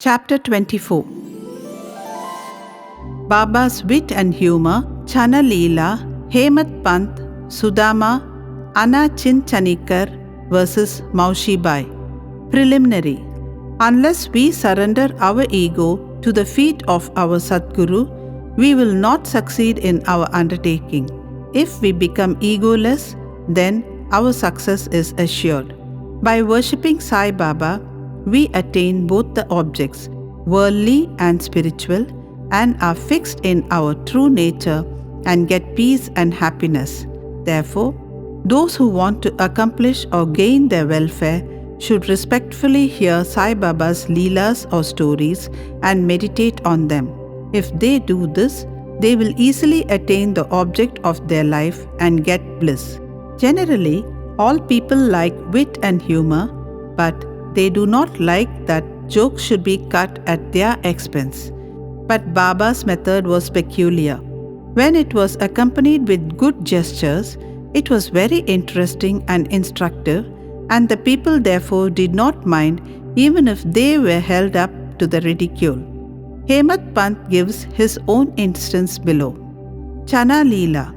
Chapter 24. Baba's Wit and Humor, Chana Leela, Hemant Pant, Sudama, Anna Chinchanikar versus Maushi Bai. Preliminary. Unless we surrender our ego to the feet of our Sadguru, we will not succeed in our undertaking. If we become egoless, then our success is assured. By worshipping Sai Baba, we attain both the objects, worldly and spiritual, and are fixed in our true nature and get peace and happiness. Therefore, those who want to accomplish or gain their welfare should respectfully hear Sai Baba's Leelas or stories and meditate on them. If they do this, they will easily attain the object of their life and get bliss. Generally, all people like wit and humor, but they do not like that jokes should be cut at their expense. But Baba's method was peculiar. When it was accompanied with good gestures, it was very interesting and instructive, and the people therefore did not mind even if they were held up to the ridicule. Hemant Pant gives his own instance below. Chana Leela.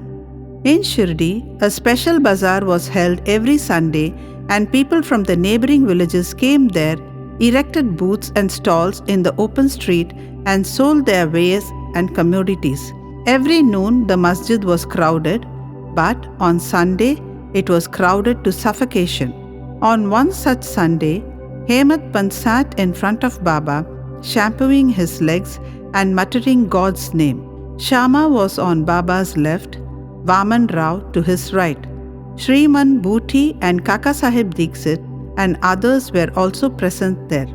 In Shirdi, a special bazaar was held every Sunday, and people from the neighboring villages came there, erected booths and stalls in the open street, and sold their wares and commodities. Every noon the masjid was crowded, but on Sunday it was crowded to suffocation. On one such Sunday, Hemant Pant sat in front of Baba, shampooing his legs and muttering God's name. Shama was on Baba's left, Vaman Rao to his right. Shriman Bhuti and Kaka Sahib Dixit and others were also present there.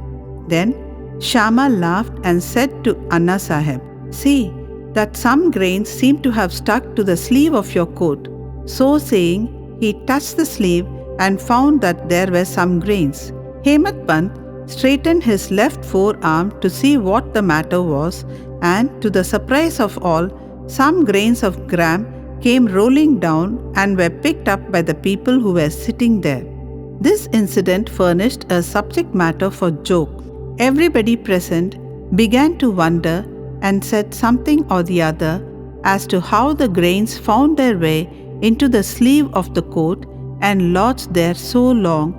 Then Shama laughed and said to Anna Sahib, "See, that some grains seem to have stuck to the sleeve of your coat." So saying, he touched the sleeve and found that there were some grains. Hemant Pant straightened his left forearm to see what the matter was, and to the surprise of all, some grains of gram came rolling down and were picked up by the people who were sitting there. This incident furnished a subject matter for joke. Everybody present began to wonder and said something or the other as to how the grains found their way into the sleeve of the coat and lodged there so long.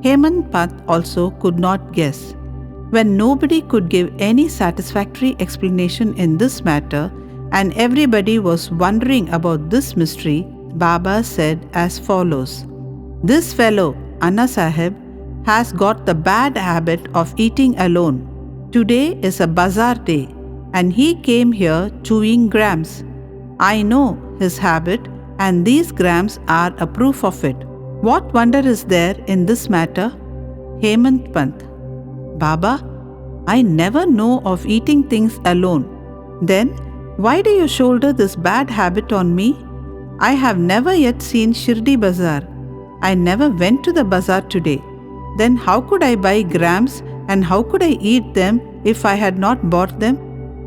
Hemant Pant also could not guess. When nobody could give any satisfactory explanation in this matter, and everybody was wondering about this mystery, Baba said as follows: "This fellow, Anna Sahib, has got the bad habit of eating alone. Today is a bazaar day, and he came here chewing grams. I know his habit, and these grams are a proof of it. What wonder is there in this matter?" Hemant Pant: "Baba, I never know of eating things alone. Then why do you shoulder this bad habit on me? I have never yet seen Shirdi Bazaar. I never went to the bazaar today. Then how could I buy grams, and how could I eat them if I had not bought them?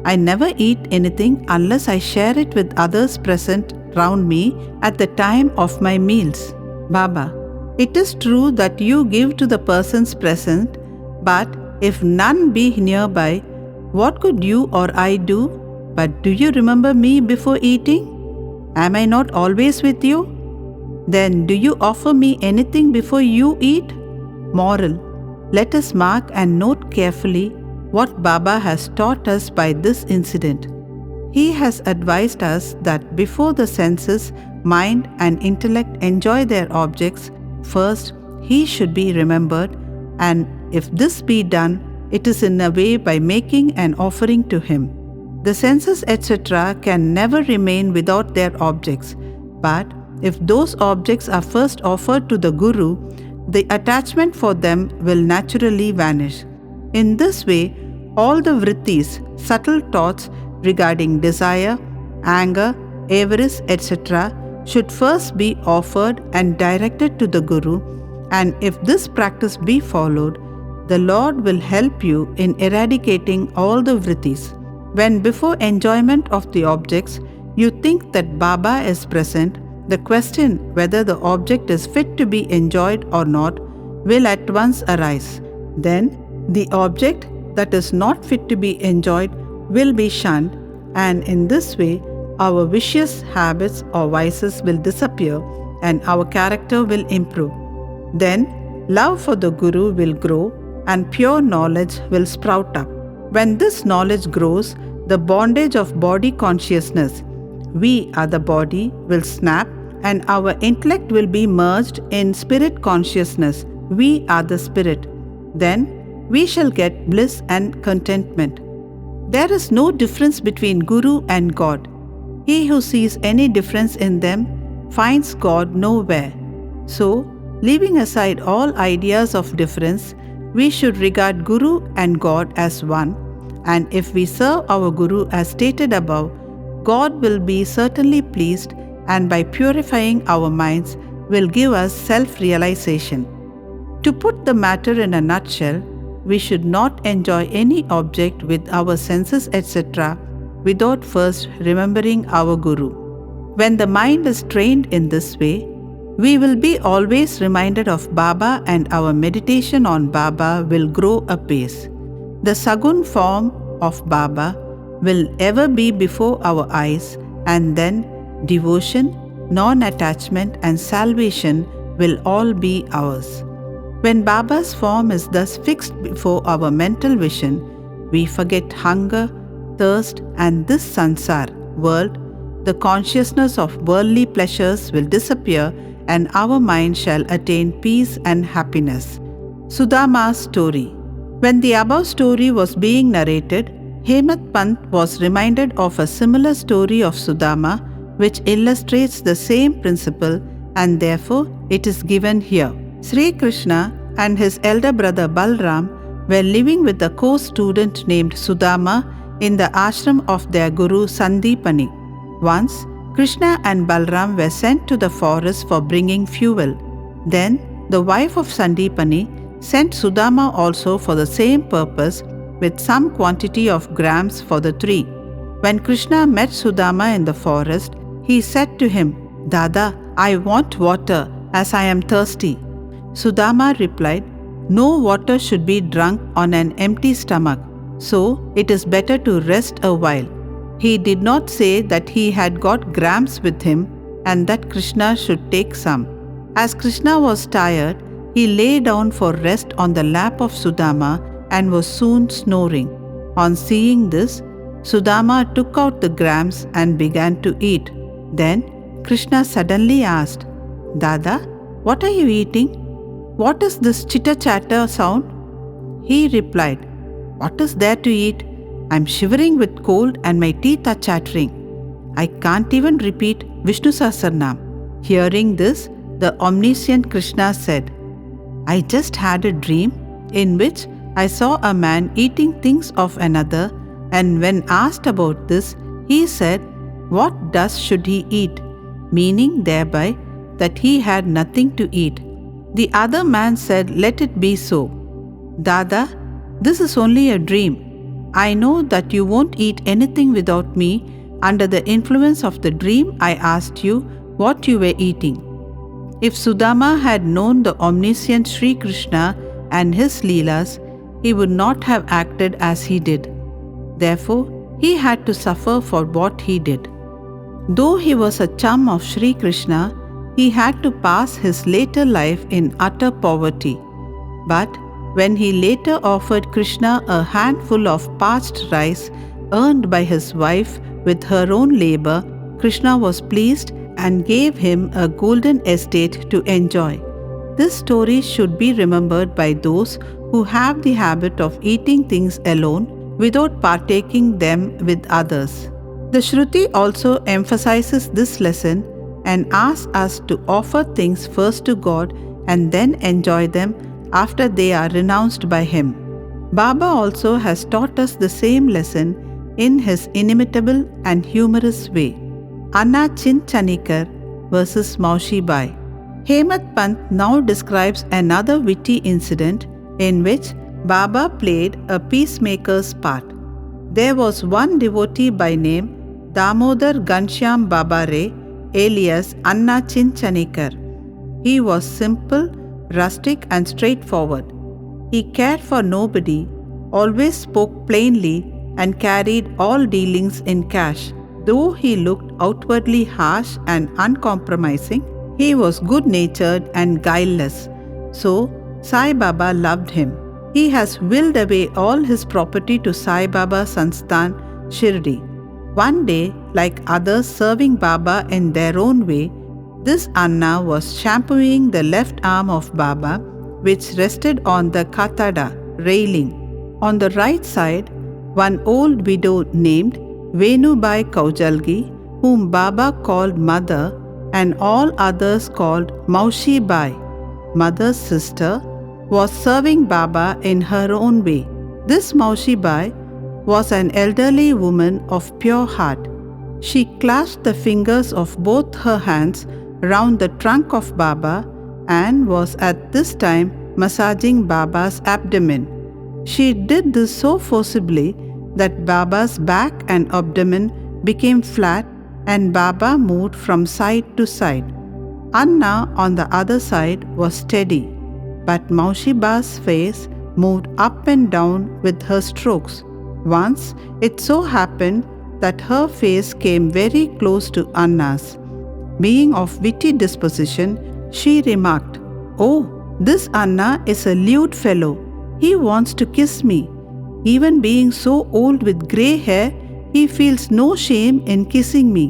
I never eat anything unless I share it with others present round me at the time of my meals." Baba: "It is true that you give to the persons present, but if none be nearby, what could you or I do? But do you remember me before eating? Am I not always with you? Then do you offer me anything before you eat?" Moral: let us mark and note carefully what Baba has taught us by this incident. He has advised us that before the senses, mind and intellect enjoy their objects, first he should be remembered, and if this be done, it is in a way by making an offering to him. The senses etc. can never remain without their objects, but if those objects are first offered to the Guru, the attachment for them will naturally vanish. In this way, all the vrittis, subtle thoughts regarding desire, anger, avarice etc. should first be offered and directed to the Guru, and if this practice be followed, the Lord will help you in eradicating all the vrittis. When before enjoyment of the objects, you think that Baba is present, the question whether the object is fit to be enjoyed or not will at once arise. Then the object that is not fit to be enjoyed will be shunned, and in this way, our vicious habits or vices will disappear and our character will improve. Then, love for the Guru will grow and pure knowledge will sprout up. When this knowledge grows, the bondage of body consciousness, we are the body, will snap, and our intellect will be merged in spirit consciousness, we are the spirit. Then we shall get bliss and contentment. There is no difference between Guru and God. He who sees any difference in them finds God nowhere. So, leaving aside all ideas of difference, we should regard Guru and God as one, and if we serve our Guru as stated above, God will be certainly pleased, and by purifying our minds will give us self-realization. To put the matter in a nutshell, we should not enjoy any object with our senses etc. without first remembering our Guru. When the mind is trained in this way, we will be always reminded of Baba and our meditation on Baba will grow apace. The Sagun form of Baba will ever be before our eyes, and then devotion, non-attachment and salvation will all be ours. When Baba's form is thus fixed before our mental vision, we forget hunger, thirst and this sansar world. The consciousness of worldly pleasures will disappear and our mind shall attain peace and happiness. Sudama's story. When the above story was being narrated, Hemat Pant was reminded of a similar story of Sudama which illustrates the same principle, and therefore it is given here. Sri Krishna and his elder brother Balram were living with a co-student named Sudama in the ashram of their guru Sandipani. Once, Krishna and Balram were sent to the forest for bringing fuel. Then, the wife of Sandipani sent Sudama also for the same purpose with some quantity of grams for the three. When Krishna met Sudama in the forest, he said to him, "Dada, I want water as I am thirsty." Sudama replied, "No water should be drunk on an empty stomach, so it is better to rest a while." He did not say that he had got grams with him and that Krishna should take some. As Krishna was tired, he lay down for rest on the lap of Sudama and was soon snoring. On seeing this, Sudama took out the grams and began to eat. Then Krishna suddenly asked, "Dada, what are you eating? What is this chitter-chatter sound?" He replied, "What is there to eat? I'm shivering with cold and my teeth are chattering. I can't even repeat Vishnu Sahasranam." Hearing this, the omniscient Krishna said, "I just had a dream in which I saw a man eating things of another, and when asked about this, he said, 'What dust should he eat?' meaning thereby that he had nothing to eat. The other man said, 'Let it be so. Dada, this is only a dream. I know that you won't eat anything without me. Under the influence of the dream, I asked you what you were eating." If Sudama had known the omniscient Sri Krishna and his Leelas, he would not have acted as he did. Therefore, he had to suffer for what he did. Though he was a chum of Sri Krishna, he had to pass his later life in utter poverty. But when he later offered Krishna a handful of parched rice earned by his wife with her own labor, Krishna was pleased and gave him a golden estate to enjoy. This story should be remembered by those who have the habit of eating things alone without partaking them with others. The Shruti also emphasizes this lesson and asks us to offer things first to God and then enjoy them after they are renounced by Him. Baba also has taught us the same lesson in his inimitable and humorous way. Anna Chinchanikar versus Maushi Bai. Hemat Pant now describes another witty incident in which Baba played a peacemaker's part. There was one devotee by name Damodar Ghanshyam Babare, alias Anna Chinchanikar. He was simple, rustic and straightforward. He cared for nobody, always spoke plainly, and carried all dealings in cash. Though he looked outwardly harsh and uncompromising, he was good-natured and guileless. So, Sai Baba loved him. He has willed away all his property to Sai Baba Sansthan, Shirdi. One day, like others serving Baba in their own way, this Anna was shampooing the left arm of Baba, which rested on the katada railing. On the right side, one old widow named Venubai Kaujalgi, whom Baba called Mother, and all others called Maushi Bai, Mother's sister, was serving Baba in her own way. This Maushi Bai was an elderly woman of pure heart. She clasped the fingers of both her hands round the trunk of Baba and was at this time massaging Baba's abdomen. She did this so forcibly that Baba's back and abdomen became flat and Baba moved from side to side. Anna on the other side was steady, but Maushiba's face moved up and down with her strokes. Once it so happened that her face came very close to Anna's. Being of witty disposition, she remarked, "Oh, this Anna is a lewd fellow. He wants to kiss me. Even being so old with grey hair, he feels no shame in kissing me."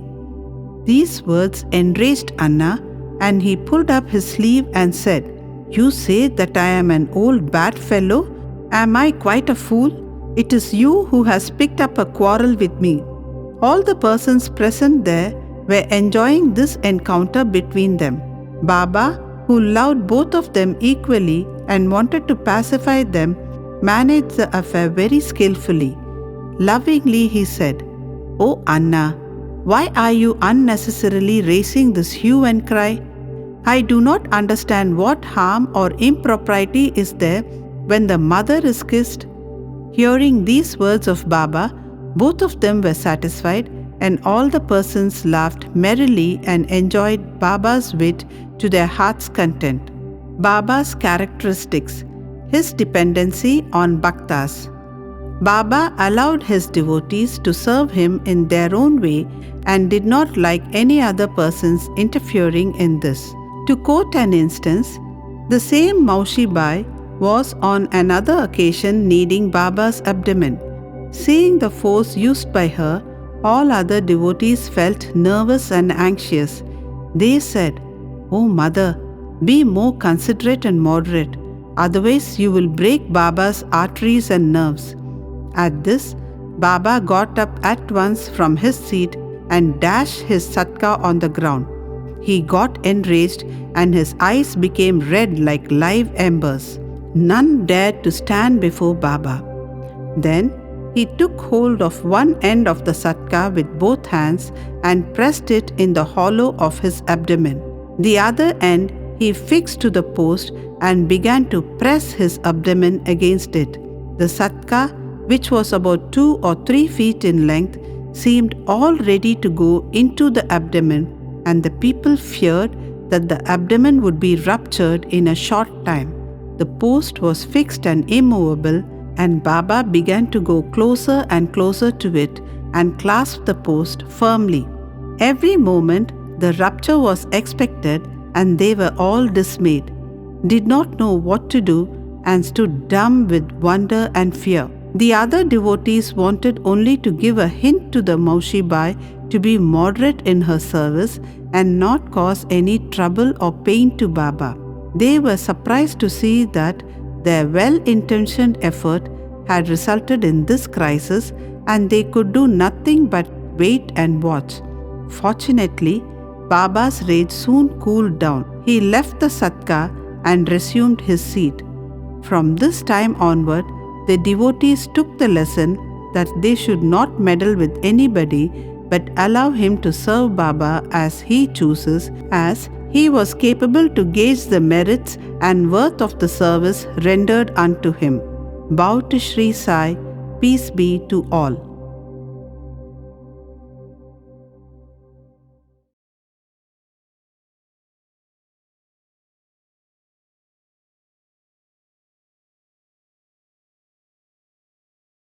These words enraged Anna, and he pulled up his sleeve and said, "You say that I am an old bad fellow? Am I quite a fool? It is you who has picked up a quarrel with me." All the persons present there were enjoying this encounter between them. Baba, who loved both of them equally and wanted to pacify them, managed the affair very skillfully. Lovingly he said, "Oh Anna, why are you unnecessarily raising this hue and cry? I do not understand what harm or impropriety is there when the mother is kissed." Hearing these words of Baba, both of them were satisfied, and all the persons laughed merrily and enjoyed Baba's wit to their heart's content. Baba's characteristics. His dependency on Bhaktas. Baba allowed his devotees to serve him in their own way and did not like any other persons interfering in this. To quote an instance, the same Maushi Bai was on another occasion kneading Baba's abdomen. Seeing the force used by her, all other devotees felt nervous and anxious. They said, "Oh Mother, be more considerate and moderate, otherwise you will break Baba's arteries and nerves." At this, Baba got up at once from his seat and dashed his satka on the ground. He got enraged and his eyes became red like live embers. None dared to stand before Baba. Then he took hold of one end of the satka with both hands and pressed it in the hollow of his abdomen. The other end he fixed to the post and began to press his abdomen against it. The satka, which was about 2 or 3 feet in length, seemed all ready to go into the abdomen, and the people feared that the abdomen would be ruptured in a short time. The post was fixed and immovable, and Baba began to go closer and closer to it and clasp the post firmly. Every moment the rupture was expected, and they were all dismayed, did not know what to do, and stood dumb with wonder and fear. The other devotees wanted only to give a hint to the Maushi Bai to be moderate in her service and not cause any trouble or pain to Baba. They were surprised to see that their well-intentioned effort had resulted in this crisis, and they could do nothing but wait and watch. Fortunately, Baba's rage soon cooled down. He left the satka and resumed his seat. From this time onward, the devotees took the lesson that they should not meddle with anybody but allow him to serve Baba as he chooses, as he was capable to gauge the merits and worth of the service rendered unto him. Bow to Sri Sai, peace be to all.